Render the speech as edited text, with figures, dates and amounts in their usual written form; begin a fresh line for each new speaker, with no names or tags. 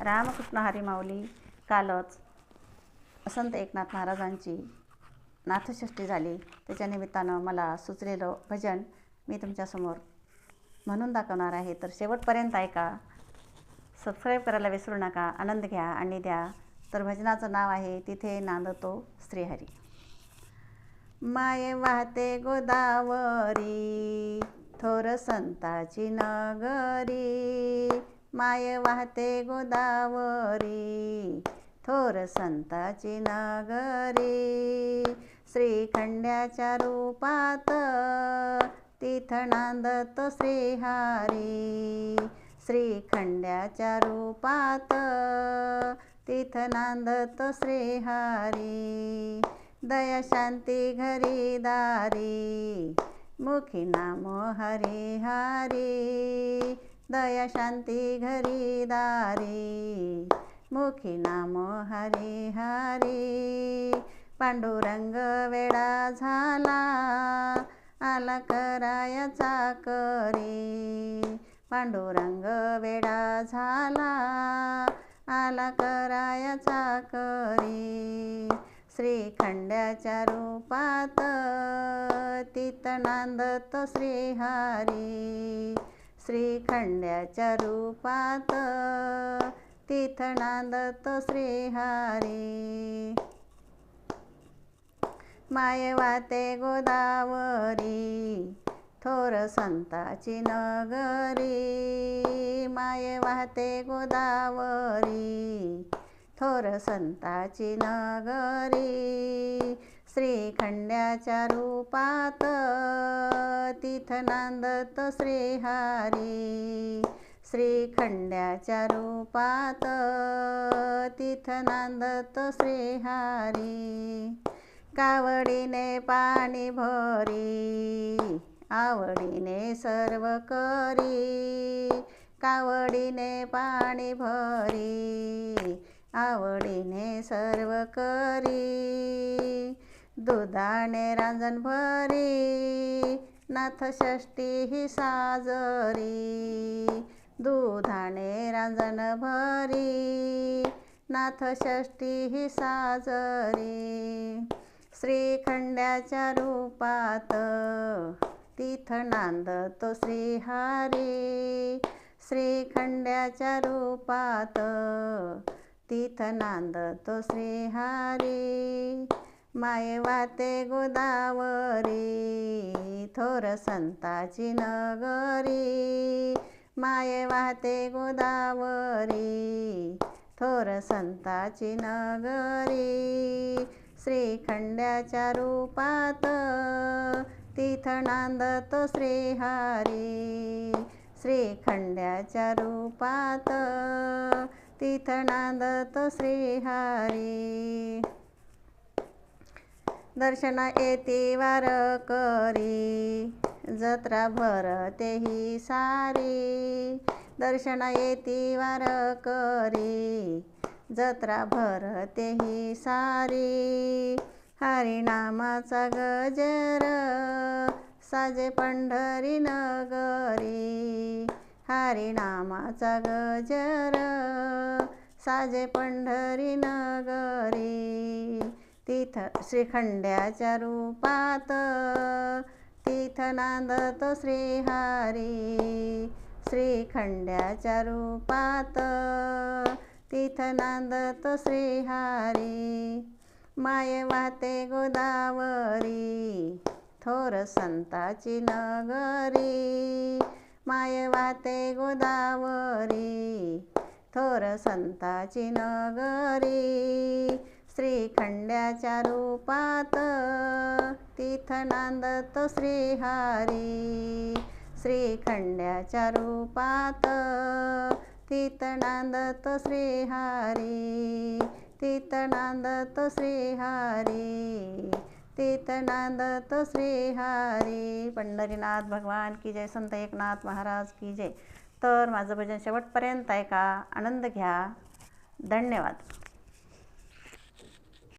रामकृष्ण हरी माऊली. कालच संत एकनाथ महाराजांची नाथषष्ठी झाली. त्याच्या निमित्तानं मला सुचलेलं भजन मी तुमच्यासमोर म्हणून दाखवणार आहे. तर शेवटपर्यंत ऐका. सबस्क्राईब करायला विसरू नका. आनंद घ्या आणि द्या. तर भजनाचं नाव आहे तिथे नांदतो श्रीहरी. माये वाहते गोदावरी, थोर संताची नगरी. माये वाहते गोदावरी, थोर संताची नगरी. श्रीखंड्याच्या रूपात तिथं नांदतो श्रीहरी. श्रीखंड्याच्या रूपात तिथं नांदतो श्रीहरी. दया शांती घरी दारी, मुखी नाम हरी हरी. दया शांती घरी दारी, मुखी नाम हरी हरी. पांडुरंग वेडा झाला, आला करायाचा करी. पांडुरंग वेडा झाला, आला करायाचा करी. श्रीखंड्याच्या रूपात तिथं नांदतो श्रीहरी. श्रीखंड्याच्या रूपात तिथं नांदतो श्रीहरी. माये वाहते गोदावरी, थोर संताची नगरी. माये वाहते गोदावरी, थोर संताची नगरी. श्रीखंड्याच्या रूपात तिथं नांदतो श्रीहरी. श्रीखंड्याच्या रूपात तिथं नांदतो श्रीहरी. कावडीने पाणी भरी, आवडीने सर्व करी. कावडीने पाणी भरी, आवडीने सर्व करी. दुधाने रांजण भरी, नाथषष्ठी ही साजरी. दुधाने रांजण भरी, नाथषष्ठी ही साजरी. श्रीखंड्याच्या रूपात तिथं नांदतो श्रीहरी. श्रीखंड्याच्या रूपात तिथं नांदतो श्रीहरी. माये वाहते गोदावरी, थोर संताची नगरी. माये वाहते गोदावरी, थोर संताची नगरी. श्रीखंड्याच्या रूपात तिथं नांदतो श्रीहरी. श्रीखंड्याच्या रूपात तिथं नांदतो श्रीहरी. दर्शना येती वारकरी, जत्रा भरते ही सारी. दर्शना येती वारकरी, जत्रा भरते ही सारी. हरिनामाचा गजर साजे पंढरी नगरी. हरिनामाचा गजर साजे पंढरी नगरी. तिथं श्रीखंड्याच्या रूपात तिथं नांदतो श्रीहरी. श्रीखंड्याच्या रूपात तिथं नांदतो श्रीहरी. माये वाहते गोदावरी, थोर संताची नगरी. माये वाहते गोदावरी, थोर संताची नगरी. श्रीखंड्याच्या रूपात तिथं नांदतो श्रीहरी. श्रीखंड्याच्या रूपात तिथं नांदतो श्रीहरी. तिथं नांदतो श्रीहरी. तिथं नांदतो श्रीहरी. पंढरीनाथ भगवान की जय. संत एकनाथ महाराज की जय. तर माझं भजन शेवटपर्यंत ऐका. आनंद घ्या. धन्यवाद.